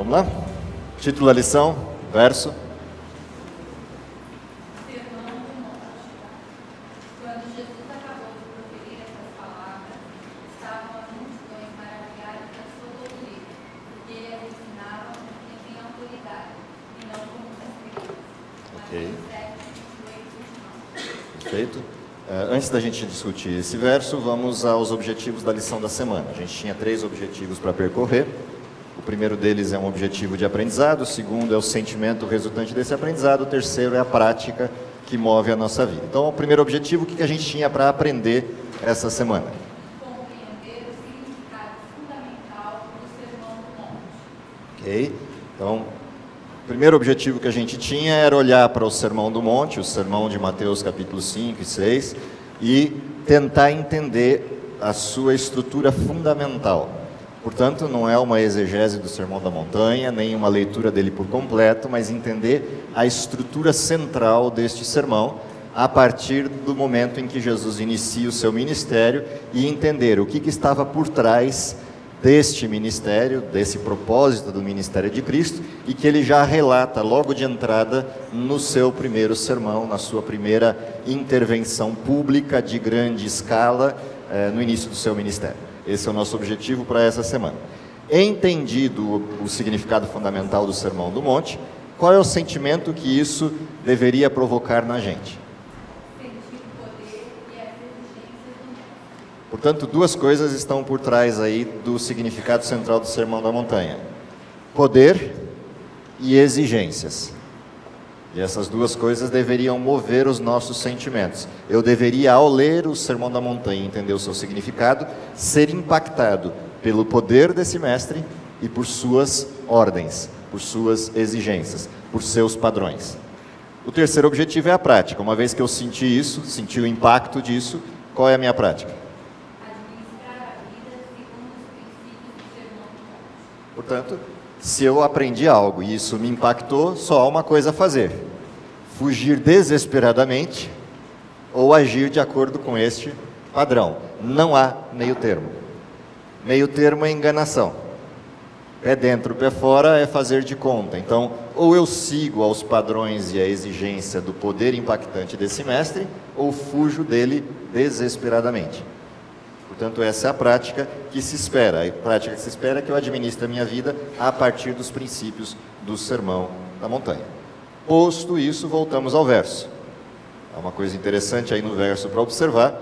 Vamos lá? Título da lição, verso. Quando Jesus acabou de proferir essas palavras, estavam as multidões maravilhadas da sua doutrina, porque ele as ensinava como quem tem autoridade, e não como as crianças. Ok. Perfeito. Antes da gente discutir esse verso, vamos aos objetivos da lição da semana. A gente tinha 3 objetivos para percorrer. O primeiro deles é um objetivo de aprendizado, o segundo é o sentimento resultante desse aprendizado, o terceiro é a prática que move a nossa vida. Então, o primeiro objetivo, o que a gente tinha para aprender essa semana? Compreender o significado fundamental do Sermão do Monte. Ok? Então, o primeiro objetivo que a gente tinha era olhar para o Sermão do Monte, o sermão de Mateus capítulo 5 e 6, e tentar entender a sua estrutura fundamental. Portanto, não é uma exegese do Sermão da Montanha, nem uma leitura dele por completo, mas entender a estrutura central deste sermão a partir do momento em que Jesus inicia o seu ministério e entender o que estava por trás deste ministério, desse propósito do ministério de Cristo, e que ele já relata logo de entrada no seu primeiro sermão, na sua primeira intervenção pública de grande escala no início do seu ministério. Esse é o nosso objetivo para essa semana. Entendido o significado fundamental do Sermão do Monte, qual é o sentimento que isso deveria provocar na gente? Sentir o poder e as exigências do mestre. Portanto, 2 coisas estão por trás aí do significado central do Sermão da Montanha: poder e exigências. E essas 2 coisas deveriam mover os nossos sentimentos. Eu deveria, ao ler o Sermão da Montanha e entender o seu significado, ser impactado pelo poder desse mestre e por suas ordens, por suas exigências, por seus padrões. O terceiro objetivo é a prática. Uma vez que eu senti isso, senti o impacto disso, qual é a minha prática? Administrar a vida segundo os princípios do Sermão do Monte. Portanto, se eu aprendi algo e isso me impactou, só há uma coisa a fazer: fugir desesperadamente ou agir de acordo com este padrão. Não há meio termo. Meio termo é enganação. Pé dentro, pé fora é fazer de conta. Então, ou eu sigo aos padrões e à exigência do poder impactante desse mestre, ou fujo dele desesperadamente. Portanto, essa é a prática que se espera. A prática que se espera é que eu administre a minha vida a partir dos princípios do Sermão da Montanha. Posto isso, voltamos ao verso. Há uma coisa interessante aí no verso para observar.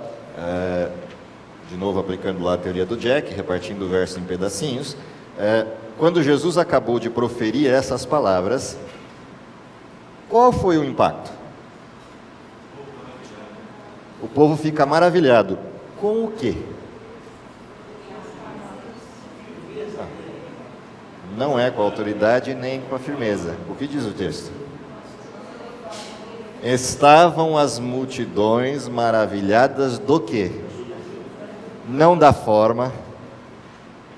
De novo, aplicando lá a teoria do Jack, repartindo o verso em pedacinhos. Quando Jesus acabou de proferir essas palavras, qual foi o impacto? O povo fica maravilhado. Com o quê? Não é com a autoridade nem com a firmeza. O que diz o texto? Estavam as multidões maravilhadas do quê? Não da forma,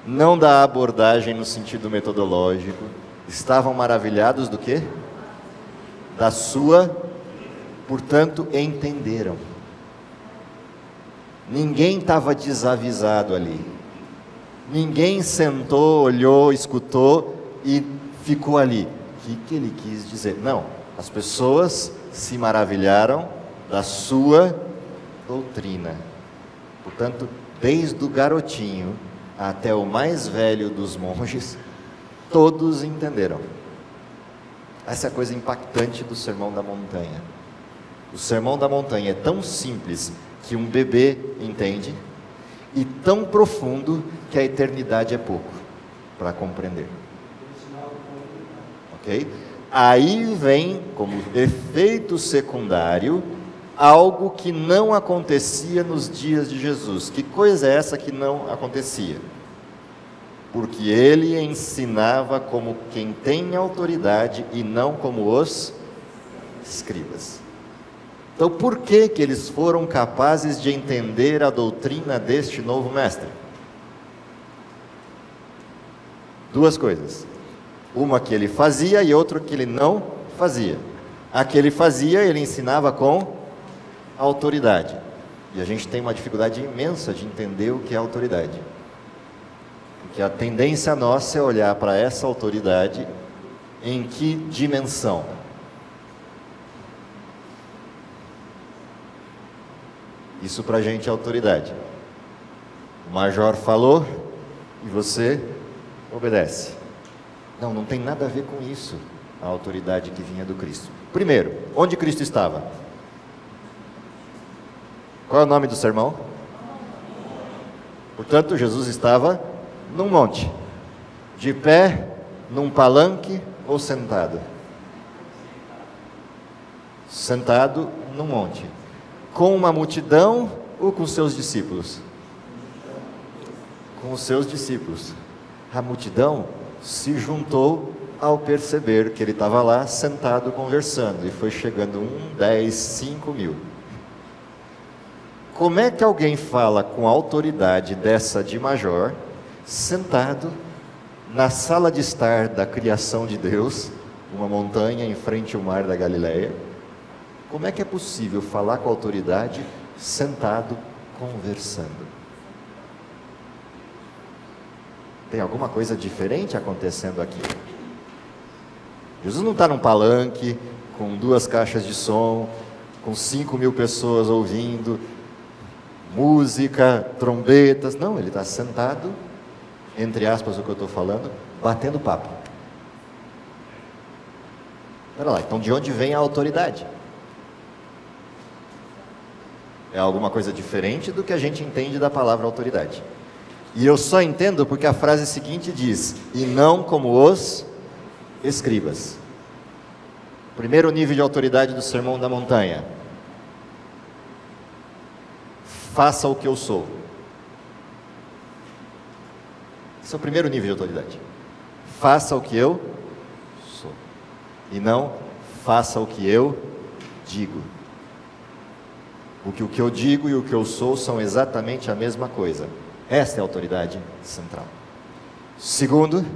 não da abordagem no sentido metodológico. Estavam maravilhados do quê? Da sua, portanto, entenderam. Ninguém estava desavisado ali. Ninguém sentou, olhou, escutou e ficou ali. O que ele quis dizer? Não, as pessoas se maravilharam da sua doutrina. Portanto, desde o garotinho até o mais velho dos monges, todos entenderam. Essa é a coisa impactante do Sermão da Montanha. O Sermão da Montanha é tão simples que um bebê entende, e tão profundo que a eternidade é pouco para compreender. Ok? Aí vem, como efeito secundário, algo que não acontecia nos dias de Jesus. Que coisa é essa que não acontecia? Porque ele ensinava como quem tem autoridade e não como os escribas. Então, por que eles foram capazes de entender a doutrina deste novo mestre? 2 coisas. Uma que ele fazia e outra que ele não fazia. A que ele fazia, ele ensinava com autoridade. E a gente tem uma dificuldade imensa de entender o que é autoridade. Porque a tendência nossa é olhar para essa autoridade em que dimensão? Isso para a gente é autoridade. O major falou e você obedece. Não, não tem nada a ver com isso, a autoridade que vinha do Cristo. Primeiro, onde Cristo estava? Qual é o nome do sermão? Portanto, Jesus estava num monte, de pé, num palanque ou sentado? Sentado num monte. Com uma multidão ou com seus discípulos? Com os seus discípulos. A multidão se juntou ao perceber que ele estava lá sentado conversando, e foi chegando 1, 10, 5 mil. Como é que alguém fala com a autoridade dessa de major, sentado na sala de estar da criação de Deus, uma montanha em frente ao mar da Galileia? Como é que é possível falar com a autoridade sentado conversando? Tem alguma coisa diferente acontecendo aqui. Jesus não está num palanque, com 2 caixas de som, com 5 mil pessoas ouvindo, música, trombetas. Não, ele está sentado, entre aspas o que eu estou falando, batendo papo. Espera lá, então de onde vem a autoridade? É alguma coisa diferente do que a gente entende da palavra autoridade. E eu só entendo porque a frase seguinte diz: e não como os escribas. Primeiro nível de autoridade do Sermão da Montanha: faça o que eu sou. Esse é o primeiro nível de autoridade. Faça o que eu sou, e não faça o que eu digo. Porque o que eu digo e o que eu sou são exatamente a mesma coisa. Esta é a autoridade central. Segundo,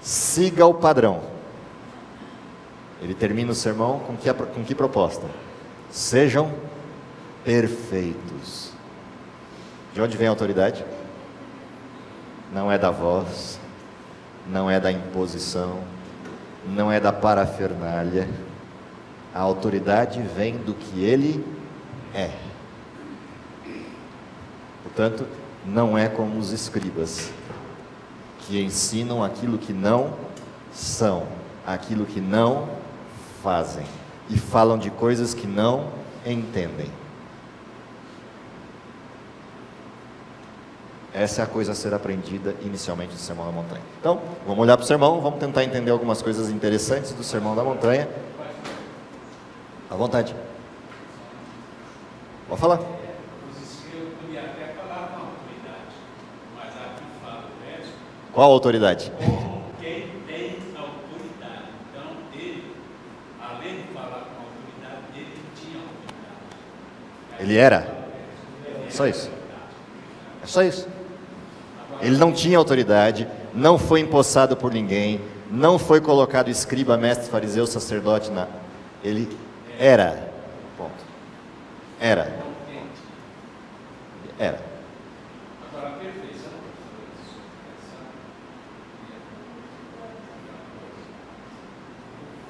siga o padrão. Ele termina o sermão com que proposta? Sejam perfeitos. De onde vem a autoridade? Não é da voz, não é da imposição, não é da parafernália. A autoridade vem do que ele é. Portanto, não é como os escribas, que ensinam aquilo que não são, aquilo que não fazem, e falam de coisas que não entendem. Essa é a coisa a ser aprendida inicialmente do Sermão da Montanha. Então, vamos olhar para o sermão, vamos tentar entender algumas coisas interessantes do Sermão da Montanha. À vontade. Pode falar. Qual a autoridade? Quem tem autoridade. Então, ele, além de falar com autoridade, ele tinha autoridade. Ele era? Só isso. É só isso. Ele não tinha autoridade, não foi empossado por ninguém, não foi colocado escriba, mestre, fariseu, sacerdote. Ele era. Ponto. Era. Era. Agora, a perfeição.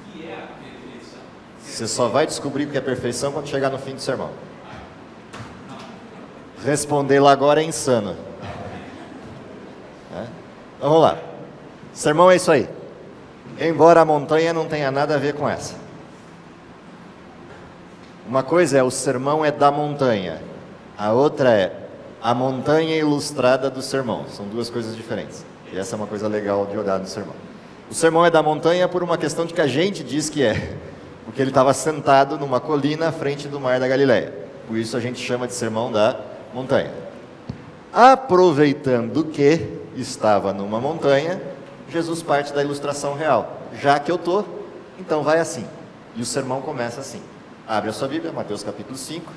O que é a perfeição? Você só vai descobrir o que é perfeição quando chegar no fim do sermão. Respondê-lo agora é insano. Então, vamos lá. Sermão é isso aí. Embora a montanha não tenha nada a ver com essa. Uma coisa é o sermão é da montanha. A outra é a montanha ilustrada do sermão. São duas coisas diferentes. E essa é uma coisa legal de olhar no sermão. O sermão é da montanha por uma questão de que a gente diz que é. Porque ele estava sentado numa colina à frente do mar da Galileia. Por isso a gente chama de sermão da montanha. Aproveitando que estava numa montanha, Jesus parte da ilustração real. Já que eu estou, então vai assim. E o sermão começa assim. Abre a sua Bíblia, Mateus capítulo 5.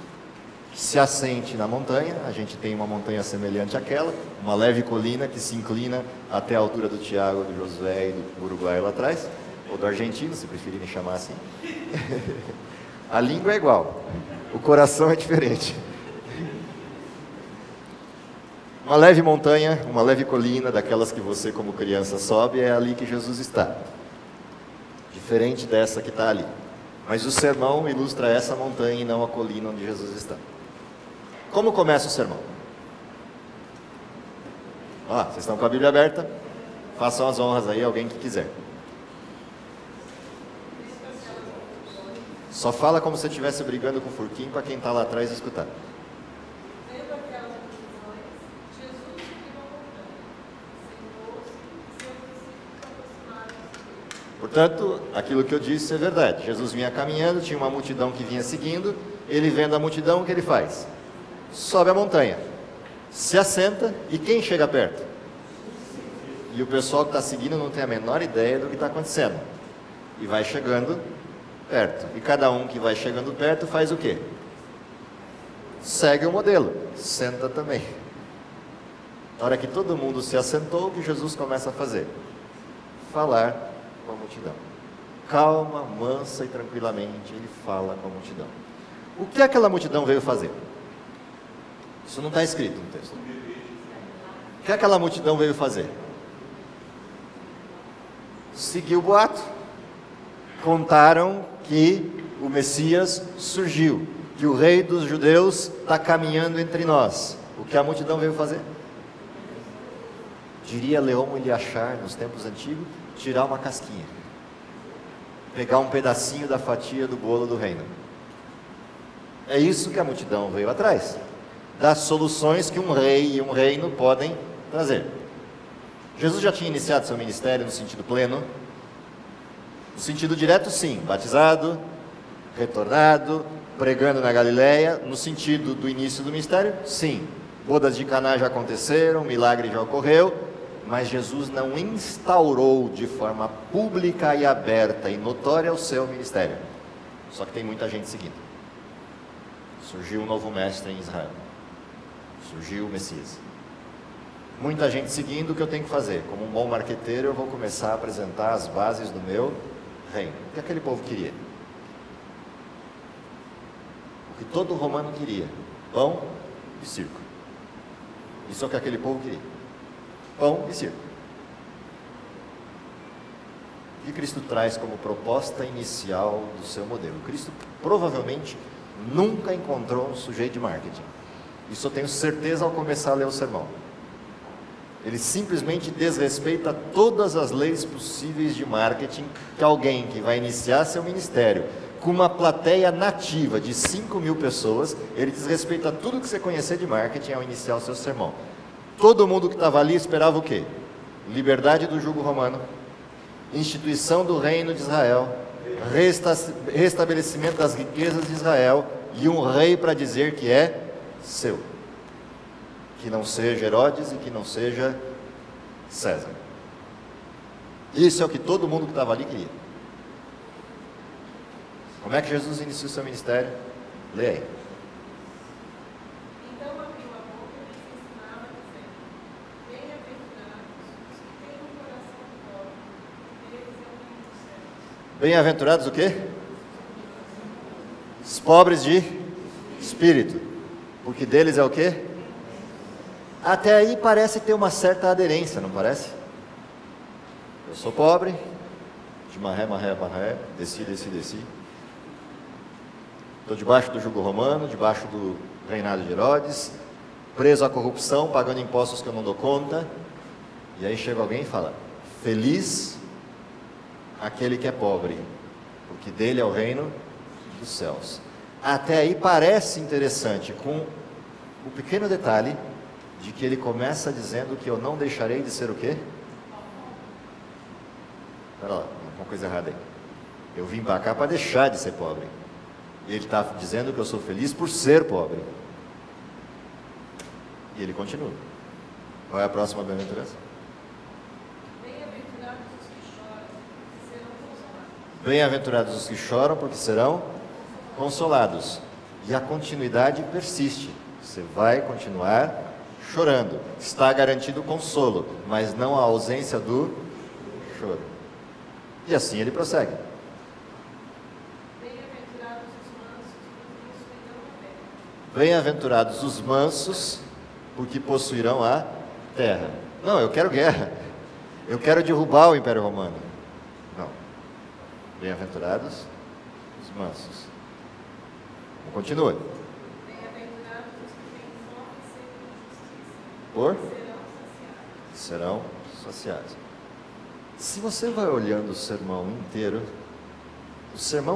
Se assente na montanha. A gente tem uma montanha semelhante àquela, uma leve colina que se inclina até a altura do Tiago, do Josué e do Uruguai lá atrás, ou do argentino, se preferirem chamar assim. A língua é igual, o coração é diferente. Uma leve montanha, uma leve colina, daquelas que você como criança sobe, é ali que Jesus está. Diferente dessa que está ali. Mas o sermão ilustra essa montanha e não a colina onde Jesus está. Como começa o sermão? Vocês estão com a Bíblia aberta? Façam as honras aí, alguém que quiser. Só fala como se estivesse brigando com o Furquinho para quem está lá atrás escutar. Vendo aquelas visões, Jesus subiu a montanha, sentou-se e seus discípulos aproximaram-se. Portanto, aquilo que eu disse é verdade. Jesus vinha caminhando, tinha uma multidão que vinha seguindo. Ele vendo a multidão, o que ele faz? Sobe a montanha, se assenta, e quem chega perto? E o pessoal que está seguindo não tem a menor ideia do que está acontecendo. E vai chegando perto. E cada um que vai chegando perto faz o quê? Segue o modelo, senta também. Na hora que todo mundo se assentou, o que Jesus começa a fazer? Falar com a multidão. Calma, mansa e tranquilamente, ele fala com a multidão. O que aquela multidão veio fazer? Isso não está escrito no texto. O que aquela multidão veio fazer? Seguiu o boato. Contaram que o Messias surgiu, que o rei dos judeus está caminhando entre nós. O que a multidão veio fazer? Diria Leão Eliachar, nos tempos antigos, tirar uma casquinha. Pegar um pedacinho da fatia do bolo do reino. É isso que a multidão veio atrás. Das soluções que um rei e um reino podem trazer. Jesus já tinha iniciado seu ministério no sentido pleno? No sentido direto, sim. Batizado, retornado, pregando na Galileia. No sentido do início do ministério, sim. Bodas de Caná já aconteceram, milagre já ocorreu, mas Jesus não instaurou de forma pública e aberta e notória o seu ministério. Só que tem muita gente seguindo. Surgiu um novo mestre em Israel. Surgiu o Messias. Muita gente seguindo, o que eu tenho que fazer? Como um bom marqueteiro, eu vou começar a apresentar as bases do meu reino. O que aquele povo queria? O que todo romano queria: pão e circo. Isso é o que aquele povo queria: pão e circo. O que Cristo traz como proposta inicial do seu modelo? Cristo provavelmente nunca encontrou um sujeito de marketing. Isso eu tenho certeza ao começar a ler o sermão. Ele simplesmente desrespeita todas as leis possíveis de marketing que alguém que vai iniciar seu ministério com uma plateia nativa de 5.000 pessoas, ele desrespeita tudo que você conhecer de marketing ao iniciar o seu sermão. Todo mundo que estava ali esperava o quê? Liberdade do jugo romano, instituição do reino de Israel, restabelecimento das riquezas de Israel e um rei para dizer que é seu. Que não seja Herodes e que não seja César. Isso é o que todo mundo que estava ali queria. Como é que Jesus iniciou seu ministério? Lê aí. Então abriu a boca e lhes ensinava, dizendo: Bem-aventurados os que têm um coração pobre, deles é o reino dos céus. Bem-aventurados o quê? Os pobres de espírito. Porque deles é o quê? Até aí parece ter uma certa aderência, não parece? Eu sou pobre, de marré, desci. Estou debaixo do jugo romano, debaixo do reinado de Herodes, preso à corrupção, pagando impostos que eu não dou conta. E aí chega alguém e fala: feliz aquele que é pobre, porque dele é o reino dos céus. Até aí parece interessante, com o pequeno detalhe de que ele começa dizendo que eu não deixarei de ser o quê? Espera lá, uma coisa errada aí. Eu vim para cá para deixar de ser pobre. E ele está dizendo que eu sou feliz por ser pobre. E ele continua. Qual é a próxima bem-aventurança? Bem-aventurados os que choram, porque serão consolados. Bem-aventurados os que choram, porque serão consolados. E a continuidade persiste. Você vai continuar chorando. Está garantido o consolo, mas não a ausência do choro. E assim ele prossegue. Bem-aventurados os mansos, porque possuirão a terra. Bem-aventurados os mansos, porque possuirão a terra. Não, eu quero guerra. Eu quero derrubar o Império Romano. Não. Bem-aventurados os mansos. Continua. Bem-aventurados os que têm fome e sede de justiça, Por? serão saciados. Serão saciados. Se você vai olhando o sermão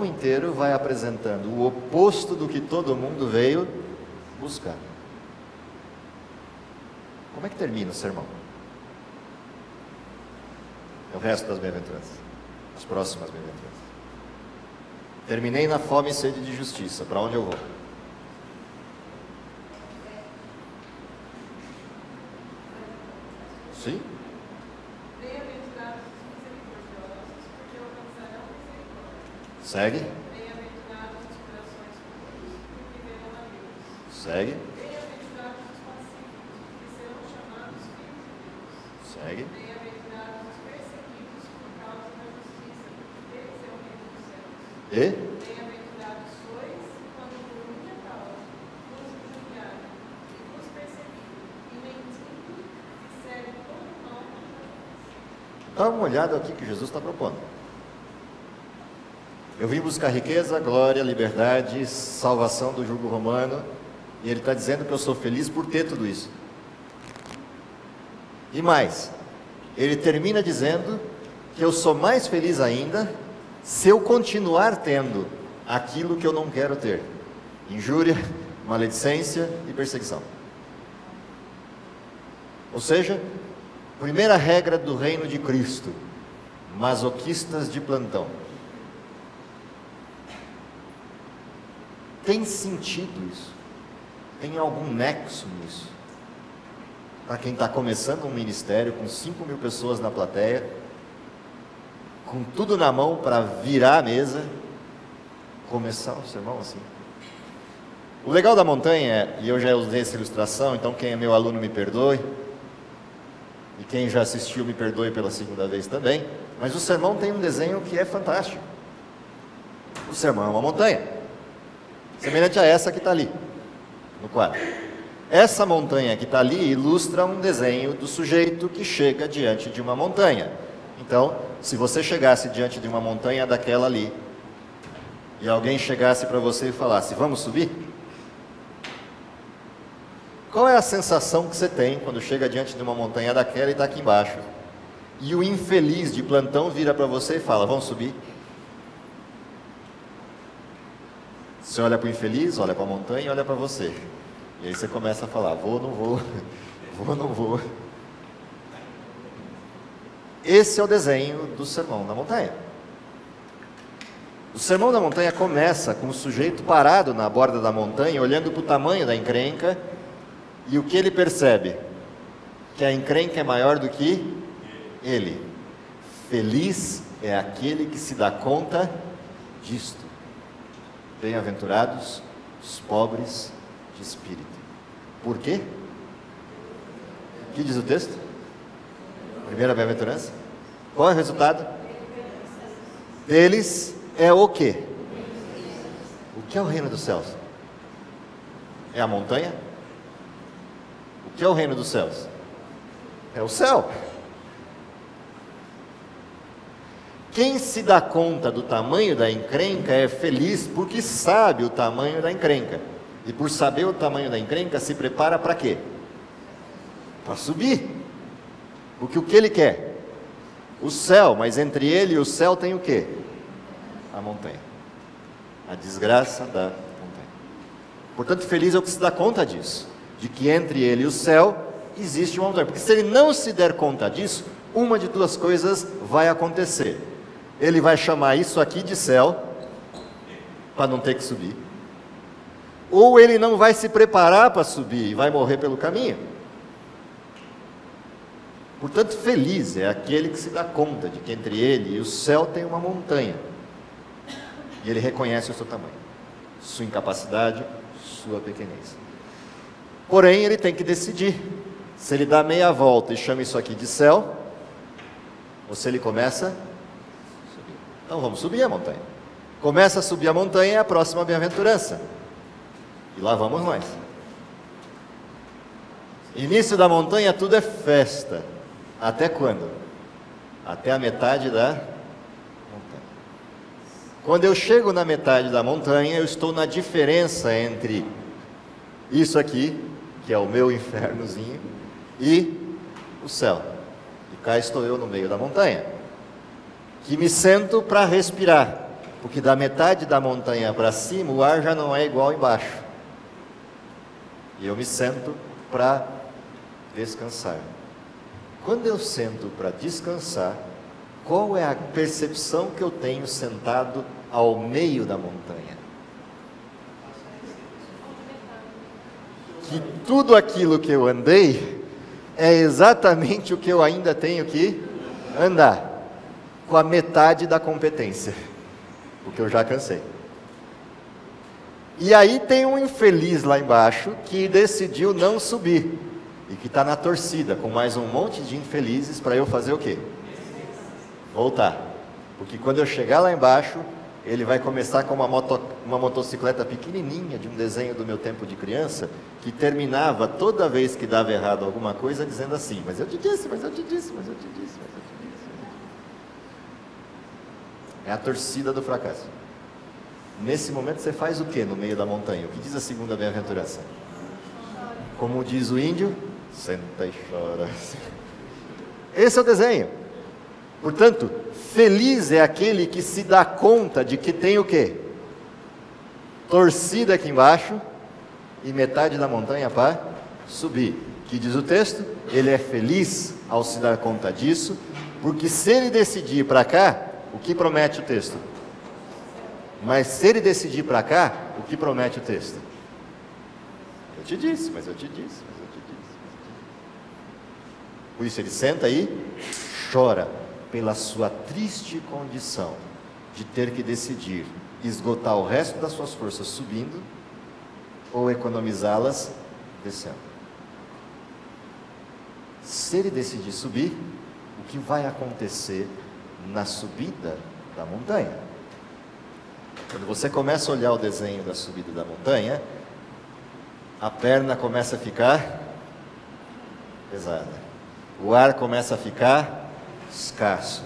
inteiro vai apresentando o oposto do que todo mundo veio buscar. Como é que termina o sermão? É o resto das bem-aventuranças, as próximas bem-aventuranças. Terminei na fome e sede de justiça. Para onde eu vou? Sim? Bem-aventurados os misericordiosos, porque alcançarão misericórdia. Segue? Bem-aventurados os corações puros, porque verão a Deus. Segue? Bem-aventurados os pacíficos, porque serão chamados filhos de Deus. Segue? Bem-aventurados os perseguidos por causa da justiça, porque deles é o reino dos céus. E? Bem-aventurados sois, quando por minha causa vos injuriarem e vos perseguirem, e mentindo disserem todo mal contra vós. Dá uma olhada aqui que Jesus está propondo. Eu vim buscar riqueza, glória, liberdade, salvação do jugo romano, e ele está dizendo que eu sou feliz por ter tudo isso. E mais, ele termina dizendo que eu sou mais feliz ainda se eu continuar tendo aquilo que eu não quero ter: injúria, maledicência e perseguição. Ou seja, primeira regra do reino de Cristo: masoquistas de plantão. Tem sentido isso? Tem algum nexo nisso? Para quem está começando um ministério com 5.000 pessoas na plateia, com tudo na mão para virar a mesa, começar um sermão assim. O legal da montanha é, e eu já usei essa ilustração, então quem é meu aluno me perdoe, e quem já assistiu me perdoe pela segunda vez também, mas o sermão tem um desenho que é fantástico. O sermão é uma montanha, semelhante a essa que está ali, no quadro. Essa montanha que está ali ilustra um desenho do sujeito que chega diante de uma montanha. Então, se você chegasse diante de uma montanha daquela ali, e alguém chegasse para você e falasse: vamos subir? Qual é a sensação que você tem quando chega diante de uma montanha daquela e está aqui embaixo? E o infeliz de plantão vira para você e fala: vamos subir? Você olha para o infeliz, olha para a montanha e olha para você. E aí você começa a falar: vou, não vou, vou, não vou. Esse é o desenho do Sermão da Montanha. O Sermão da Montanha começa com o sujeito parado na borda da montanha, olhando para o tamanho da encrenca, e o que ele percebe? Que a encrenca é maior do que ele. Feliz é aquele que se dá conta disto. Bem-aventurados os pobres de espírito. Por quê? O que diz o texto? Primeira bem-aventurança. Qual é o resultado? Deles é o quê? O que é o reino dos céus? É a montanha? O que é o reino dos céus? É o céu. Quem se dá conta do tamanho da encrenca é feliz porque sabe o tamanho da encrenca. E por saber o tamanho da encrenca, se prepara para quê? Para subir. Porque o que ele quer? O céu, mas entre ele e o céu tem o quê? A montanha. A desgraça da montanha. Portanto, feliz é o que se dá conta disso. De que entre ele e o céu existe uma montanha. Porque se ele não se der conta disso, uma de duas coisas vai acontecer. Ele vai chamar isso aqui de céu, para não ter que subir. Ou ele não vai se preparar para subir e vai morrer pelo caminho. Portanto, feliz é aquele que se dá conta de que entre ele e o céu tem uma montanha. E ele reconhece o seu tamanho, sua incapacidade, sua pequenez. Porém, ele tem que decidir se ele dá meia volta e chama isso aqui de céu, ou se ele começa a subir. Então vamos subir a montanha. Começa a subir a montanha, é a próxima bem-aventurança. E lá vamos nós. Início da montanha tudo é festa. Até quando? Até a metade da montanha. Quando eu chego na metade da montanha, eu estou na diferença entre isso aqui, que é o meu infernozinho, e o céu. E cá estou eu no meio da montanha, que me sento para respirar, porque da metade da montanha para cima o ar já não é igual embaixo. E eu me sento para descansar. Quando eu sento para descansar, qual é a percepção que eu tenho sentado ao meio da montanha? Que tudo aquilo que eu andei é exatamente o que eu ainda tenho que andar, com a metade da competência, porque eu já cansei. E aí tem um infeliz lá embaixo que decidiu não subir e que está na torcida com mais um monte de infelizes para eu fazer o quê? Voltar. Porque quando eu chegar lá embaixo, ele vai começar com uma motocicleta pequenininha de um desenho do meu tempo de criança, que terminava toda vez que dava errado alguma coisa dizendo assim: mas eu te disse, mas eu te disse, mas eu te disse, mas eu te disse. É a torcida do fracasso. Nesse momento você faz o que no meio da montanha? O que diz a segunda bem-aventurança? Como diz o índio, senta e chora. Esse é o desenho. Portanto, feliz é aquele que se dá conta de que tem o quê? Torcida aqui embaixo e metade da montanha para subir. Que diz o texto? Ele é feliz ao se dar conta disso, porque se ele decidir para cá, o que promete o texto? Mas se ele decidir para cá, o que promete o texto? Eu te disse, mas eu te disse, mas eu te disse. Por isso ele senta aí, chora pela sua triste condição de ter que decidir esgotar o resto das suas forças subindo ou economizá-las descendo. Se ele decidir subir, o que vai acontecer na subida da montanha? Quando você começa a olhar o desenho da subida da montanha, a perna começa a ficar pesada, o ar começa a ficar escasso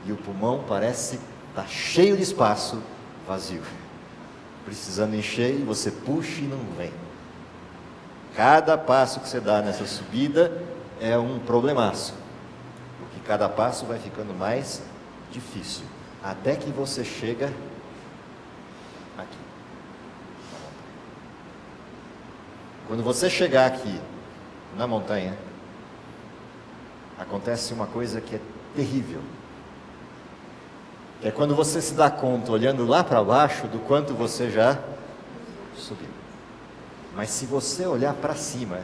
e o pulmão parece estar cheio de espaço vazio, precisando encher, e você puxa e não vem. Cada passo que você dá nessa subida é um problemaço, porque cada passo vai ficando mais difícil, até que você chega aqui. Quando você chegar aqui na montanha, acontece uma coisa que é terrível, que é quando você se dá conta, olhando lá para baixo, do quanto você já subiu. Mas se você olhar para cima,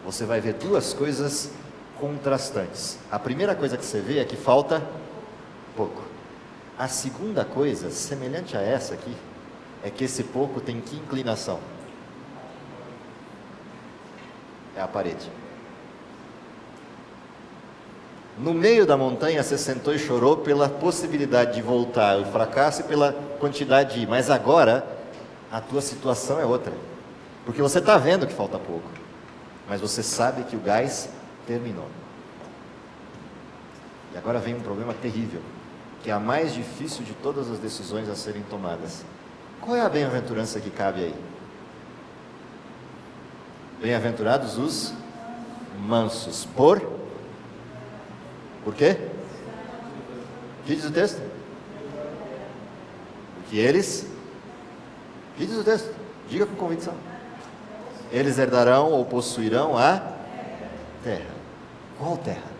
você vai ver duas coisas contrastantes. A primeira coisa que você vê é que falta pouco. A segunda coisa, semelhante a essa aqui, é que esse pouco tem que inclinação? É a parede. No meio da montanha você sentou e chorou pela possibilidade de voltar, o fracasso, e pela quantidade de ir. Mas agora a tua situação é outra, porque você está vendo que falta pouco, mas você sabe que o gás terminou. E agora vem um problema terrível, que é a mais difícil de todas as decisões a serem tomadas. Qual é a bem-aventurança que cabe aí? Bem-aventurados os mansos, por quê? O que diz o texto? Porque eles... O que diz o texto? Diga com convicção. Eles herdarão ou possuirão a terra. Qual terra?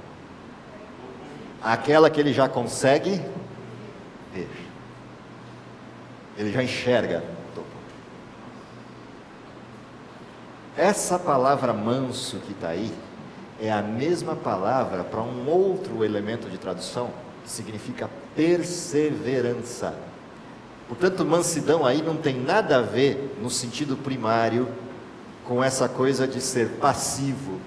Aquela que ele já consegue ver. Ele já enxerga o topo. Essa palavra manso que está aí é a mesma palavra para um outro elemento de tradução que significa perseverança. Portanto, mansidão aí não tem nada a ver no sentido primário com essa coisa de ser passivo,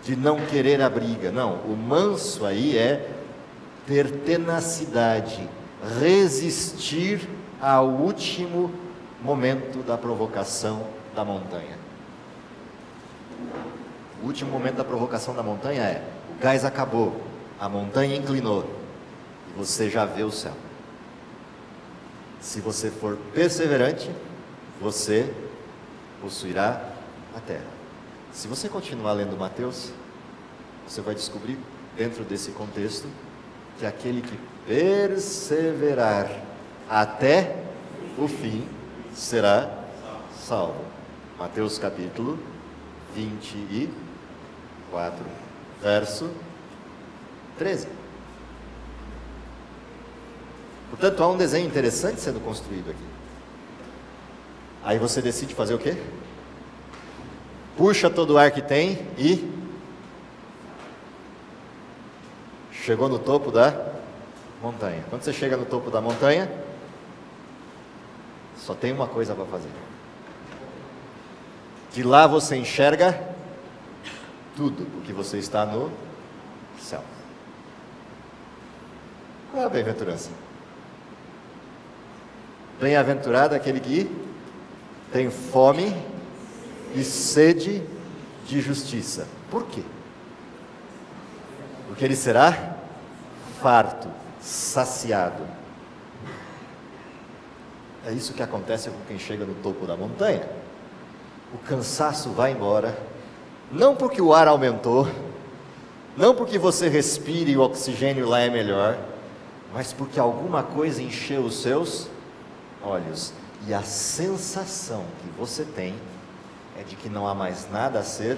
de não querer a briga. Não, o manso aí é ter tenacidade, resistir ao último momento da provocação da montanha. O último momento da provocação da montanha é: o gás acabou, a montanha inclinou e você já vê o céu. Se você for perseverante, você possuirá a terra. Se você continuar lendo Mateus, você vai descobrir, dentro desse contexto, que aquele que perseverar até o fim será salvo. Mateus capítulo 24, verso 13. Portanto, há um desenho interessante sendo construído aqui. Aí você decide fazer o quê? Puxa todo o ar que tem e chegou no topo da montanha. Quando você chega no topo da montanha, só tem uma coisa para fazer. De lá você enxerga tudo, porque você está no céu. Qual é a bem-aventurança? Bem-aventurado aquele que tem fome e sede de justiça. Por quê? Porque ele será farto, saciado. É isso que acontece com quem chega no topo da montanha. O cansaço vai embora, não porque o ar aumentou, não porque você respire e o oxigênio lá é melhor, mas porque alguma coisa encheu os seus olhos. E a sensação que você tem é de que não há mais nada a ser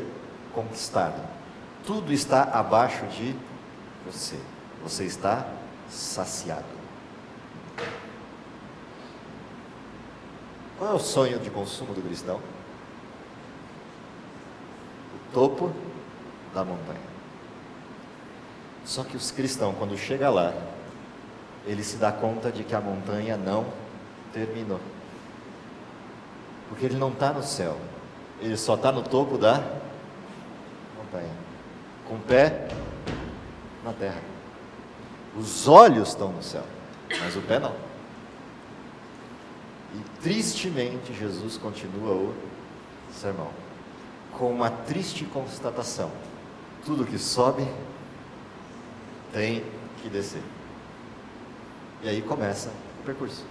conquistado. Tudo está abaixo de você. Você está saciado. Qual é o sonho de consumo do cristão? O topo da montanha. Só que os cristãos, quando chega lá, ele se dá conta de que a montanha não terminou. Porque ele não está no céu. Ele só está no topo da montanha, com o pé na terra. Os olhos estão no céu, mas o pé não. E tristemente Jesus continua o sermão com uma triste constatação: tudo que sobe tem que descer. E aí começa o percurso.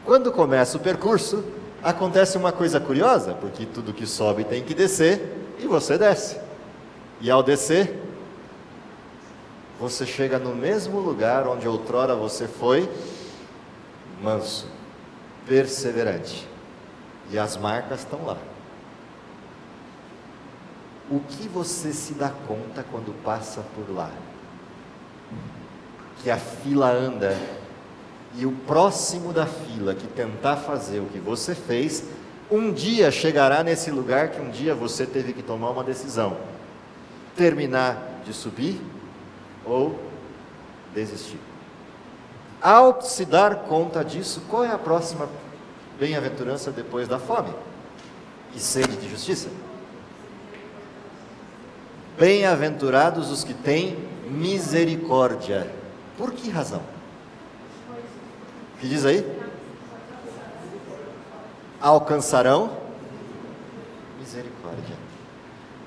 Quando começa o percurso, acontece uma coisa curiosa, porque tudo que sobe tem que descer, e você desce. E ao descer, você chega no mesmo lugar onde outrora você foi manso, perseverante. E as marcas estão lá. O que você se dá conta quando passa por lá? Que a fila anda, e o próximo da fila que tentar fazer o que você fez, um dia chegará nesse lugar que um dia você teve que tomar uma decisão: terminar de subir ou desistir. Ao se dar conta disso, qual é a próxima bem-aventurança depois da fome e sede de justiça? Bem-aventurados os que têm misericórdia. Por que razão? O que diz aí? Alcançarão misericórdia.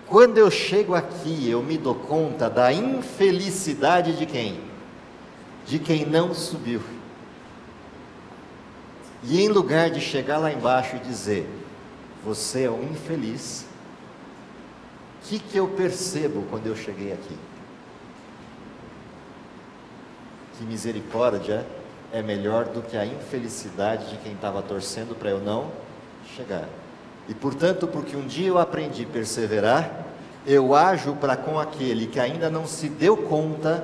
Quando eu chego aqui, eu me dou conta da infelicidade de quem? De quem não subiu. E em lugar de chegar lá embaixo e dizer: você é um infeliz, o que eu percebo quando eu cheguei aqui? Que misericórdia é melhor do que a infelicidade de quem estava torcendo para eu não chegar. E portanto, porque um dia eu aprendi a perseverar, eu ajo para com aquele que ainda não se deu conta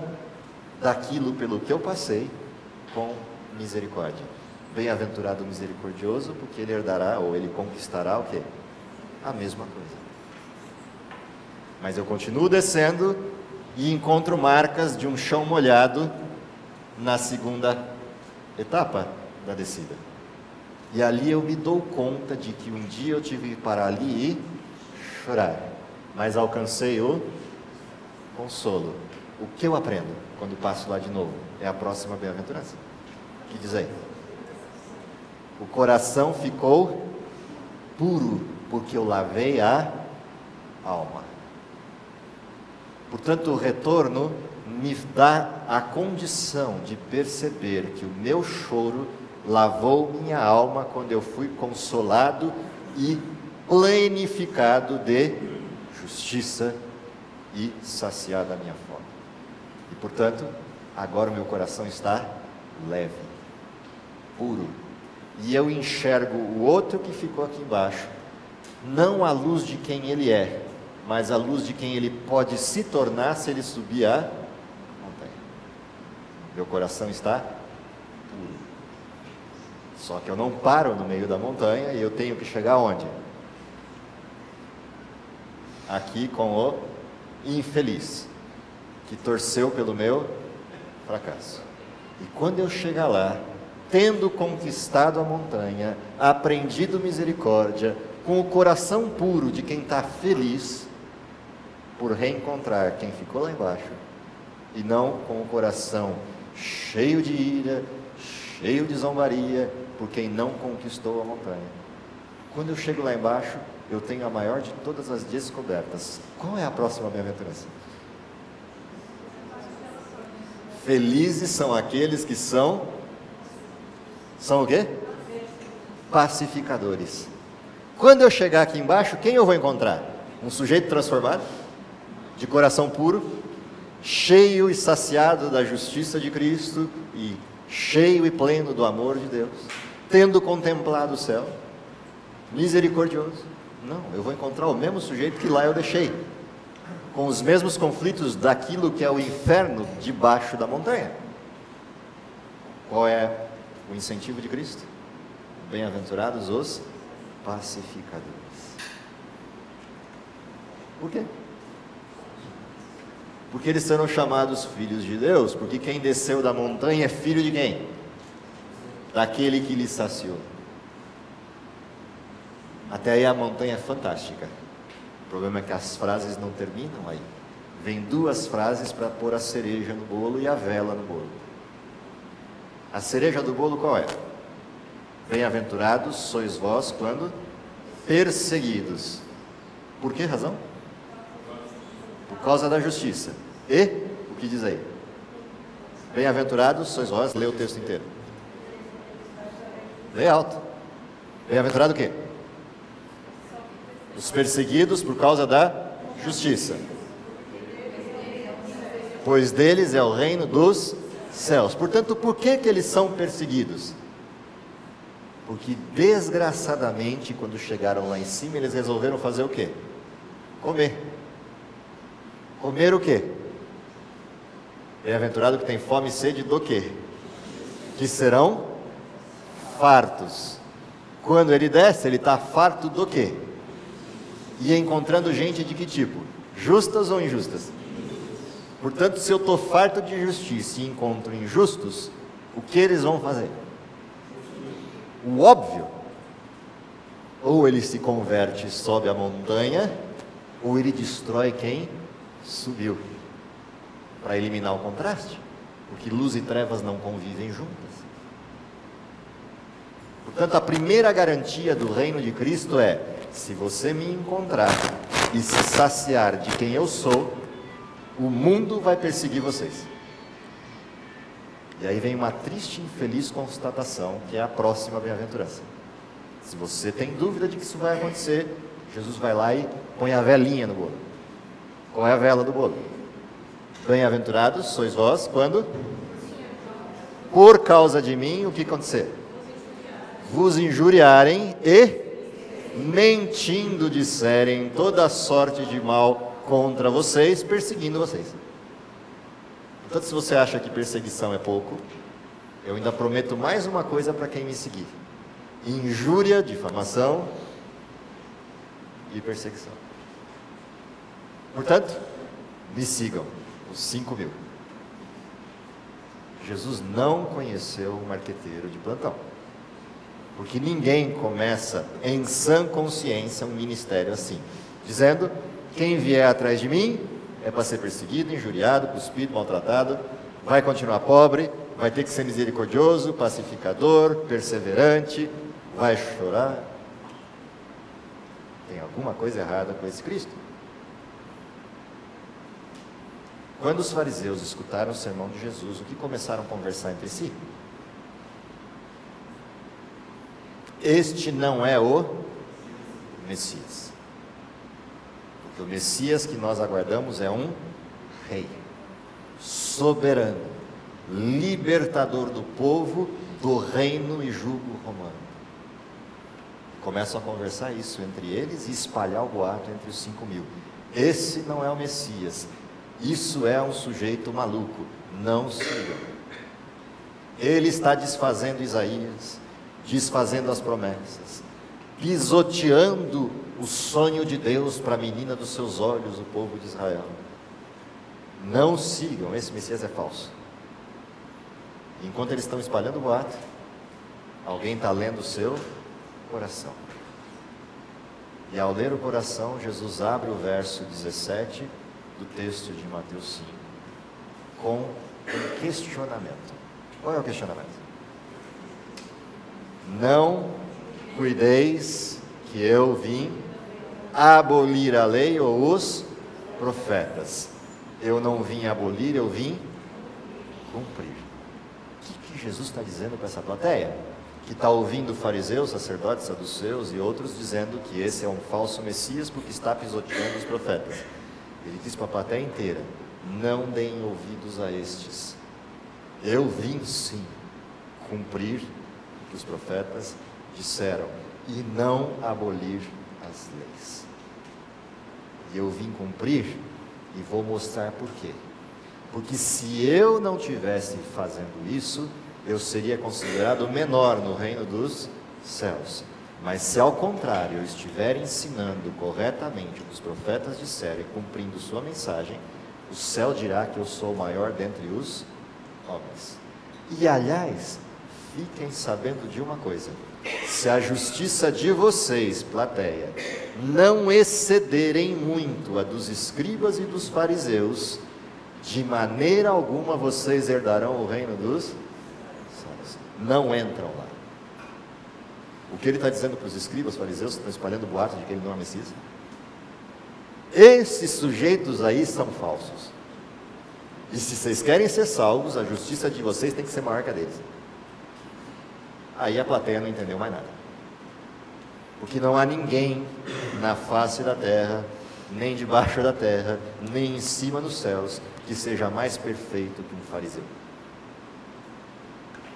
daquilo pelo que eu passei, com misericórdia. Bem-aventurado o misericordioso, porque ele herdará, ou ele conquistará o quê? A mesma coisa. Mas eu continuo descendo e encontro marcas de um chão molhado na segunda etapa da descida. E ali eu me dou conta de que um dia eu tive que parar ali e chorar, mas alcancei o consolo. O que eu aprendo quando passo lá de novo? É a próxima bem-aventurança. O que diz aí? O coração ficou puro, porque eu lavei a alma. Portanto, o retorno me dá a condição de perceber que o meu choro lavou minha alma quando eu fui consolado e plenificado de justiça e saciada a minha fome. E, portanto, agora o meu coração está leve, puro. E eu enxergo o outro que ficou aqui embaixo, não à luz de quem ele é, mas à luz de quem ele pode se tornar se ele subir a montanha. Meu coração está puro. Só que eu não paro no meio da montanha e eu tenho que chegar onde? Aqui com o infeliz, que torceu pelo meu fracasso. E quando eu chegar lá, tendo conquistado a montanha, aprendido misericórdia, com o coração puro de quem está feliz por reencontrar quem ficou lá embaixo, e não com o coração cheio de ira, cheio de zombaria, por quem não conquistou a montanha. Quando eu chego lá embaixo, eu tenho a maior de todas as descobertas. Qual é a próxima bem-aventurança? Felizes são aqueles que são o quê? Pacificadores. Quando eu chegar aqui embaixo, quem eu vou encontrar? Um sujeito transformado, de coração puro, cheio e saciado da justiça de Cristo e cheio e pleno do amor de Deus, tendo contemplado o céu, misericordioso. Não, eu vou encontrar o mesmo sujeito que lá eu deixei, com os mesmos conflitos daquilo que é o inferno debaixo da montanha. Qual é o incentivo de Cristo? Bem-aventurados os pacificadores. Por quê? Porque eles serão chamados filhos de Deus, porque quem desceu da montanha é filho de quem? Daquele que lhe saciou. Até aí a montanha é fantástica. O problema é que as frases não terminam aí. Vem duas frases para pôr a cereja no bolo e a vela no bolo. A cereja do bolo qual é? Bem-aventurados sois vós quando perseguidos. Por que razão? Por causa da justiça. E, o que diz aí? Bem-aventurados sois vós, lê o texto inteiro. Lê alto. Bem-aventurado o quê? Os perseguidos por causa da justiça. Pois deles é o reino dos céus. Portanto, por que eles são perseguidos? Porque desgraçadamente, quando chegaram lá em cima, eles resolveram fazer o quê? Comer. Comer o quê? Bem-aventurado que tem fome e sede do quê? Que serão fartos. Quando ele desce, ele está farto do quê? E encontrando gente de que tipo? Justas ou injustas? Portanto, se eu estou farto de justiça e encontro injustos, o que eles vão fazer? O óbvio. Ou ele se converte e sobe a montanha, ou ele destrói quem subiu, para eliminar o contraste, porque luz e trevas não convivem juntas. Portanto, a primeira garantia do reino de Cristo é: se você me encontrar e se saciar de quem eu sou, o mundo vai perseguir vocês. E aí vem uma triste e infeliz constatação, que é a próxima bem-aventurança. Se você tem dúvida de que isso vai acontecer, Jesus vai lá e põe a velinha no bolo. Qual é a vela do bolo? Bem-aventurados sois vós quando, por causa de mim, o que acontecer? Vos injuriarem e, mentindo, disserem toda sorte de mal contra vocês, perseguindo vocês. Portanto, se você acha que perseguição é pouco, eu ainda prometo mais uma coisa para quem me seguir: injúria, difamação e perseguição. Portanto, me sigam, os 5.000. Jesus não conheceu o marqueteiro de plantão, porque ninguém começa em sã consciência um ministério assim, dizendo: quem vier atrás de mim é para ser perseguido, injuriado, cuspido, maltratado, vai continuar pobre, vai ter que ser misericordioso, pacificador, perseverante, vai chorar. Tem alguma coisa errada com esse Cristo. Quando os fariseus escutaram o sermão de Jesus, o que começaram a conversar entre si? Este não é o Messias. Porque o Messias que nós aguardamos é um rei, soberano, libertador do povo, do reino e jugo romano. Começam a conversar isso entre eles e espalhar o boato entre os 5.000. Esse não é o Messias, isso é um sujeito maluco, não sigam. Ele está desfazendo Isaías, desfazendo as promessas, pisoteando o sonho de Deus para a menina dos seus olhos, o povo de Israel. Não sigam, esse Messias é falso. Enquanto eles estão espalhando o boato, alguém está lendo o seu coração. E ao ler o coração, Jesus abre o verso 17 do texto de Mateus 5, com um questionamento. Qual é o questionamento? Não cuideis que eu vim abolir a lei ou os profetas. Eu não vim abolir, eu vim cumprir. O que Jesus está dizendo para essa plateia? Que está ouvindo fariseus, sacerdotes, saduceus e outros dizendo que esse é um falso Messias porque está pisoteando os profetas. Ele diz para a plateia inteira: não deem ouvidos a estes. Eu vim sim cumprir o que os profetas disseram e não abolir as leis. E eu vim cumprir e vou mostrar por quê. Porque se eu não tivesse fazendo isso, eu seria considerado menor no reino dos céus. Mas se ao contrário eu estiver ensinando corretamente o que os profetas disseram e cumprindo sua mensagem, o céu dirá que eu sou o maior dentre os homens. E aliás, fiquem sabendo de uma coisa: se a justiça de vocês, plateia, não excederem muito a dos escribas e dos fariseus, de maneira alguma vocês herdarão o reino dos céus. Não entram lá. O que ele está dizendo para os escribas, fariseus, que estão espalhando o boato de que ele não é Messias? Esses sujeitos aí são falsos. E se vocês querem ser salvos, a justiça de vocês tem que ser maior que a deles. Aí a plateia não entendeu mais nada. Porque não há ninguém na face da terra, nem debaixo da terra, nem em cima dos céus, que seja mais perfeito que um fariseu.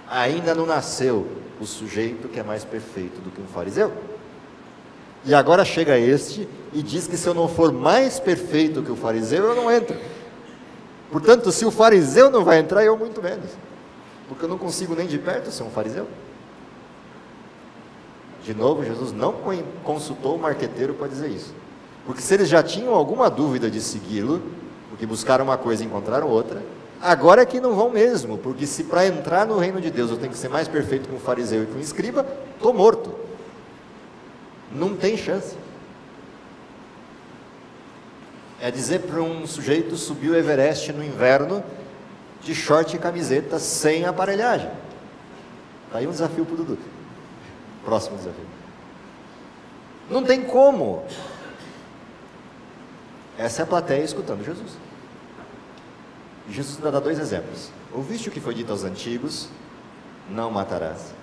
Ainda não nasceu o sujeito que é mais perfeito do que um fariseu. E agora chega este e diz que se eu não for mais perfeito que o fariseu, eu não entro. Portanto, se o fariseu não vai entrar, eu muito menos. Porque eu não consigo nem de perto ser um fariseu. De novo, Jesus não consultou o marqueteiro para dizer isso. Porque se eles já tinham alguma dúvida de segui-lo, porque buscaram uma coisa e encontraram outra, agora é que não vão mesmo, porque se para entrar no reino de Deus eu tenho que ser mais perfeito que um fariseu e que um escriba, estou morto. Não tem chance. É dizer para um sujeito subir o Everest no inverno de short e camiseta sem aparelhagem. Está aí um desafio para o Dudu. Próximo desafio. Não tem como. Essa é a plateia escutando Jesus. E Jesus dá dois exemplos. Ouviste o que foi dito aos antigos: não matarás.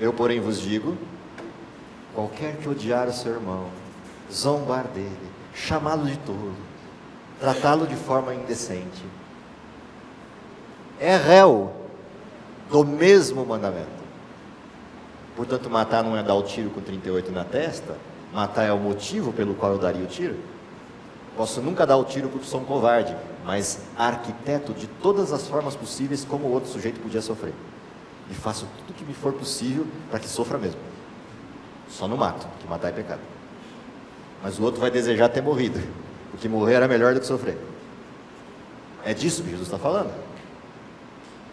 Eu, porém, vos digo: qualquer que odiar o seu irmão, zombar dele, chamá-lo de tolo, tratá-lo de forma indecente, é réu do mesmo mandamento. Portanto, matar não é dar o tiro com 38 na testa. Matar é o motivo pelo qual eu daria o tiro. Posso nunca dar o tiro porque sou um covarde, mas arquiteto de todas as formas possíveis como o outro sujeito podia sofrer. E faço tudo o que me for possível para que sofra mesmo. Só não mato, porque matar é pecado. Mas o outro vai desejar ter morrido, porque morrer era melhor do que sofrer. É disso que Jesus está falando.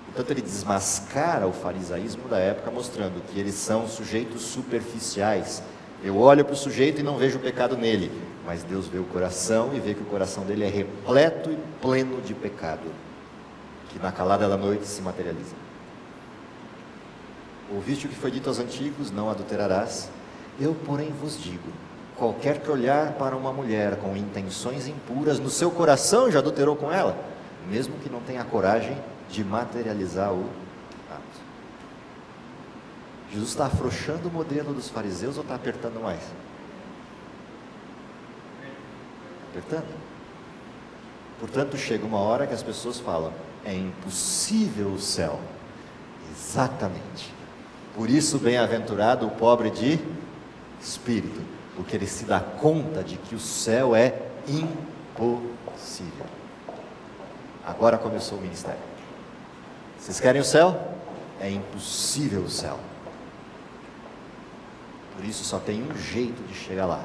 Portanto, ele desmascara o farisaísmo da época, mostrando que eles são sujeitos superficiais. Eu olho para o sujeito e não vejo o pecado nele, mas Deus vê o coração e vê que o coração dele é repleto e pleno de pecado, que na calada da noite se materializa. Ouviste o que foi dito aos antigos: não adulterarás. Eu, porém, vos digo: qualquer que olhar para uma mulher com intenções impuras, no seu coração já adulterou com ela. mesmo que não tenha a coragem de materializar o ato. Jesus está afrouxando o modelo dos fariseus ou está apertando mais? Apertando. Portanto, chega uma hora que as pessoas falam: é impossível o céu. Exatamente. Por isso, bem-aventurado o pobre de espírito, porque ele se dá conta de que o céu é impossível. Agora começou o ministério. Vocês querem o céu? É impossível o céu. Por isso só tem um jeito de chegar lá: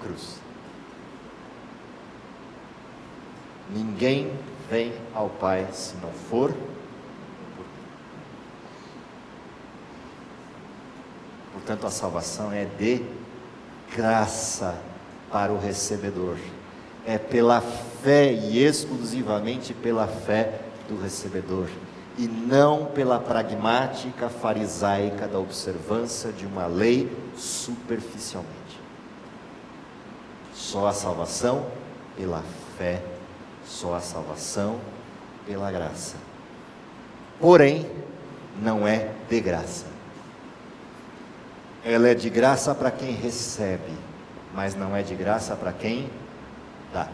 cruz. Ninguém vem ao Pai se não for por mim. Portanto, a salvação é de graça para o recebedor. É pela fé e exclusivamente pela fé do recebedor, e não pela pragmática farisaica da observância de uma lei superficialmente. Só a salvação pela fé, só a salvação pela graça. Porém, não é de graça. Ela é de graça para quem recebe, mas não é de graça para quem dá.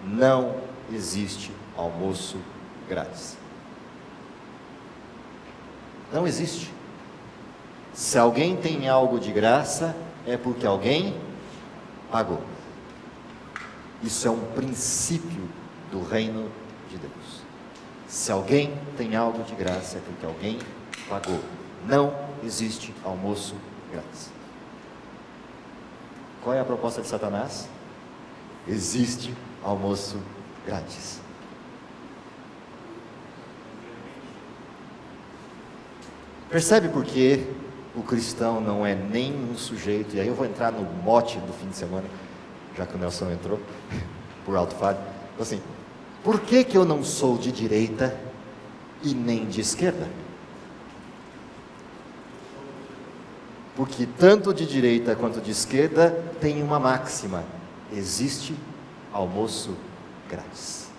Não existe almoço grátis. Não existe. Se alguém tem algo de graça, é porque alguém pagou. Isso é um princípio do reino de Deus. Se alguém tem algo de graça, é porque alguém pagou. Não existe almoço grátis. Qual é a proposta de Satanás? Existe almoço grátis. Percebe por que o cristão não é nem um sujeito? E aí eu vou entrar no mote do fim de semana, já que o Nelson entrou, por alto fado. Assim, por que eu não sou de direita e nem de esquerda? Porque tanto de direita quanto de esquerda tem uma máxima: existe almoço grátis.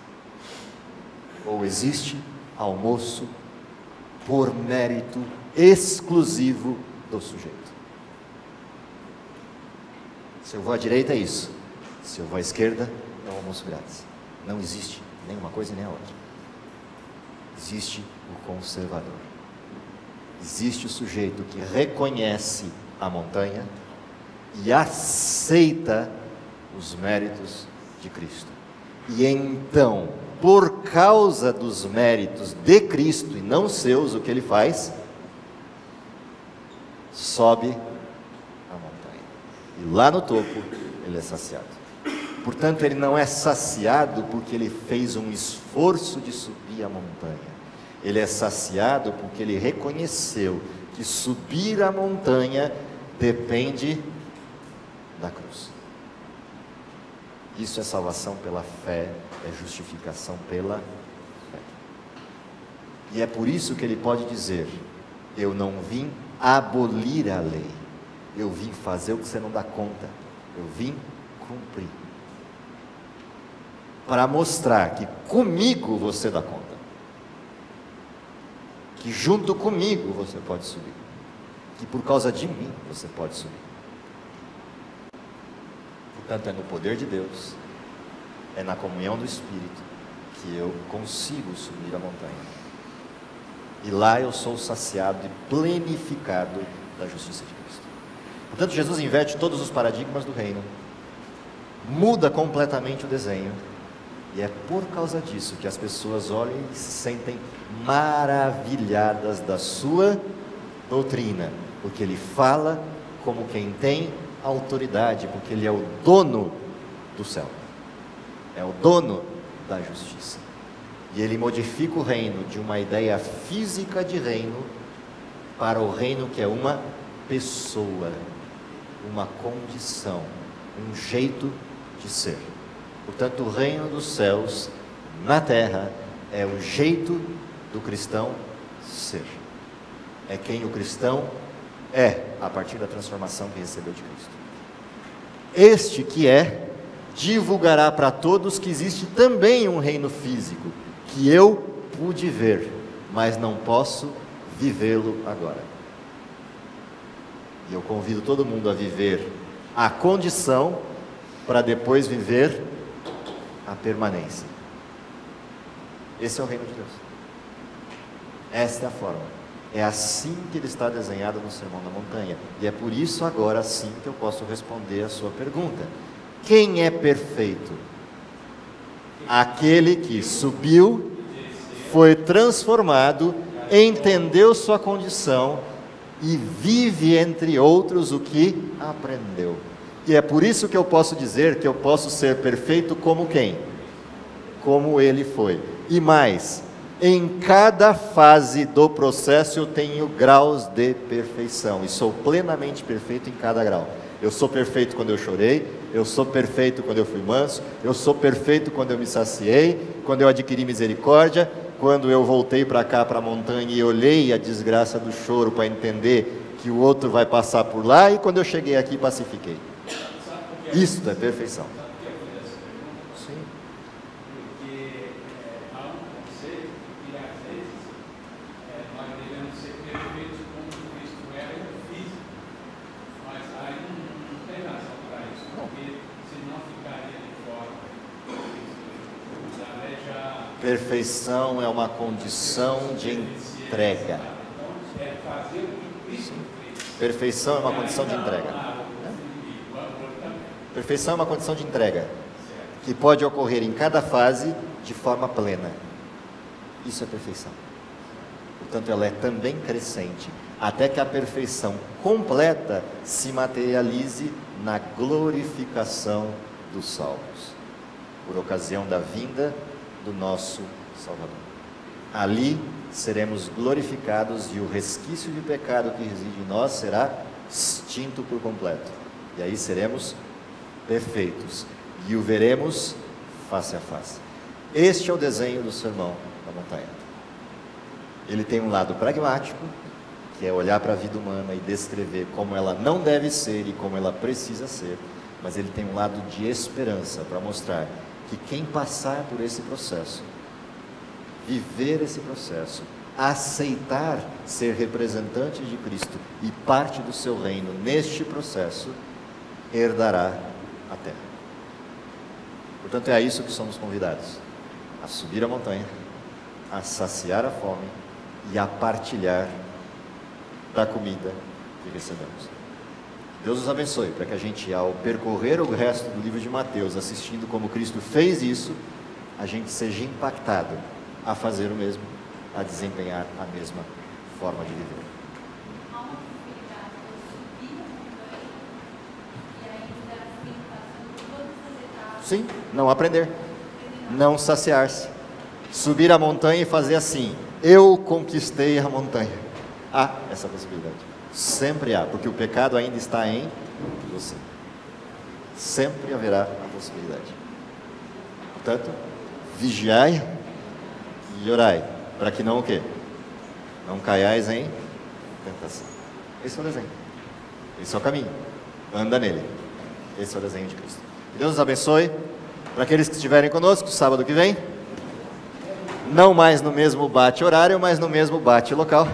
Ou existe almoço por mérito exclusivo do sujeito. Se eu vou à direita, é isso. Se eu vou à esquerda, é o almoço grátis. Não existe nem uma coisa nem a outra. Existe o conservador. Existe o sujeito que reconhece a montanha e aceita os méritos de Cristo. E então, por causa dos méritos de Cristo e não seus, o que ele faz? Sobe a montanha. E lá no topo, ele é saciado. Portanto, ele não é saciado porque ele fez um esforço de subir a montanha. Ele é saciado porque ele reconheceu que subir a montanha depende da cruz. Isso é salvação pela fé, é justificação pela fé. E é por isso que ele pode dizer: eu não vim abolir a lei, eu vim fazer o que você não dá conta, eu vim cumprir. Para mostrar que comigo você dá conta, que junto comigo você pode subir, que por causa de mim você pode subir. Portanto, é no poder de Deus, é na comunhão do Espírito que eu consigo subir a montanha. E lá eu sou saciado e plenificado da justiça de Cristo. Portanto, Jesus inverte todos os paradigmas do reino, muda completamente o desenho, e é por causa disso que as pessoas olham e se sentem maravilhadas da sua doutrina, porque ele fala como quem tem autoridade, porque ele é o dono do céu, é o dono da justiça, e ele modifica o reino de uma ideia física de reino para o reino que é uma pessoa, uma condição, um jeito de ser. Portanto, o reino dos céus na terra é o jeito do cristão ser, é quem o cristão é a partir da transformação que recebeu de Cristo. Este que é divulgará para todos que existe também um reino físico, que eu pude ver, mas não posso vivê-lo agora. E eu convido todo mundo a viver a condição para depois viver a permanência. Esse é o reino de Deus. Esta é a forma. É assim que ele está desenhado no Sermão da Montanha. E é por isso agora sim que eu posso responder a sua pergunta. Quem é perfeito? Aquele que subiu, foi transformado, entendeu sua condição e vive entre outros o que aprendeu. E é por isso que eu posso dizer que eu posso ser perfeito como quem? Como ele foi. E mais, em cada fase do processo eu tenho graus de perfeição e sou plenamente perfeito em cada grau. Eu sou perfeito quando eu chorei, eu sou perfeito quando eu fui manso, eu sou perfeito quando eu me saciei, quando eu adquiri misericórdia, quando eu voltei para cá, para a montanha e olhei a desgraça do choro para entender que o outro vai passar por lá, e quando eu cheguei aqui pacifiquei. Isto é perfeição. Sim. Porque há um conceito que às vezes nós devemos ser perfeitos como Cristo era no físico, mas aí não tem razão para isso, porque senão ficaria de fora. Perfeição é uma condição de entrega. Então, é fazer o que Cristo fez. Perfeição é uma condição de entrega. Perfeição é uma condição de entrega, que pode ocorrer em cada fase de forma plena. Isso é perfeição. Portanto, ela é também crescente, até que a perfeição completa se materialize na glorificação dos salvos, por ocasião da vinda do nosso Salvador. Ali seremos glorificados e o resquício de pecado que reside em nós será extinto por completo. E aí seremos perfeitos e o veremos face a face. Este é o desenho do Sermão da Montanha. Ele tem um lado pragmático, que é olhar para a vida humana e descrever como ela não deve ser e como ela precisa ser, mas ele tem um lado de esperança para mostrar que quem passar por esse processo, viver esse processo, aceitar ser representante de Cristo e parte do seu reino neste processo, herdará a terra. Portanto, é a isso que somos convidados: a subir a montanha, a saciar a fome e a partilhar da comida que recebemos. Deus nos abençoe para que a gente, ao percorrer o resto do livro de Mateus, assistindo como Cristo fez isso, a gente seja impactado a fazer o mesmo, a desempenhar a mesma forma de viver. Há uma possibilidade de eu subir a montanha e ainda assim passando por todas as etapas. Sim, não aprender, não saciar-se. Subir a montanha e fazer assim: eu conquistei a montanha. Há essa possibilidade. Sempre há, porque o pecado ainda está em você. Sempre haverá a possibilidade. Portanto, vigiai e orai, para que não o quê? Não caiais em tentação. Esse é o desenho. Esse é o caminho. Anda nele. Esse é o desenho de Cristo. Que Deus nos abençoe. Para aqueles que estiverem conosco, sábado que vem, não mais no mesmo bate-horário, mas no mesmo bate-local.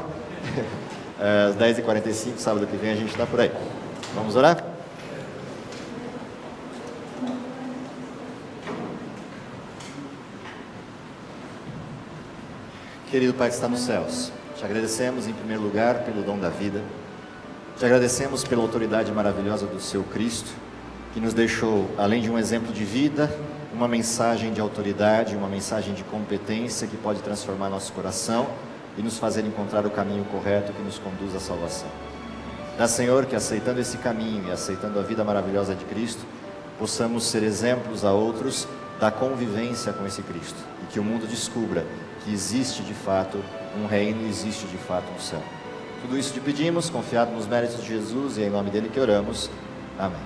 Às 10h45, sábado que vem, a gente está por aí. Vamos orar? Querido Pai que está nos céus, te agradecemos em primeiro lugar pelo dom da vida, te agradecemos pela autoridade maravilhosa do seu Cristo, que nos deixou, além de um exemplo de vida, uma mensagem de autoridade, uma mensagem de competência que pode transformar nosso coração e nos fazer encontrar o caminho correto que nos conduz à salvação. Dá, Senhor, que aceitando esse caminho e aceitando a vida maravilhosa de Cristo, possamos ser exemplos a outros da convivência com esse Cristo, e que o mundo descubra que existe de fato um reino e existe de fato um céu. Tudo isso te pedimos, confiado nos méritos de Jesus, e é em nome dele que oramos. Amém.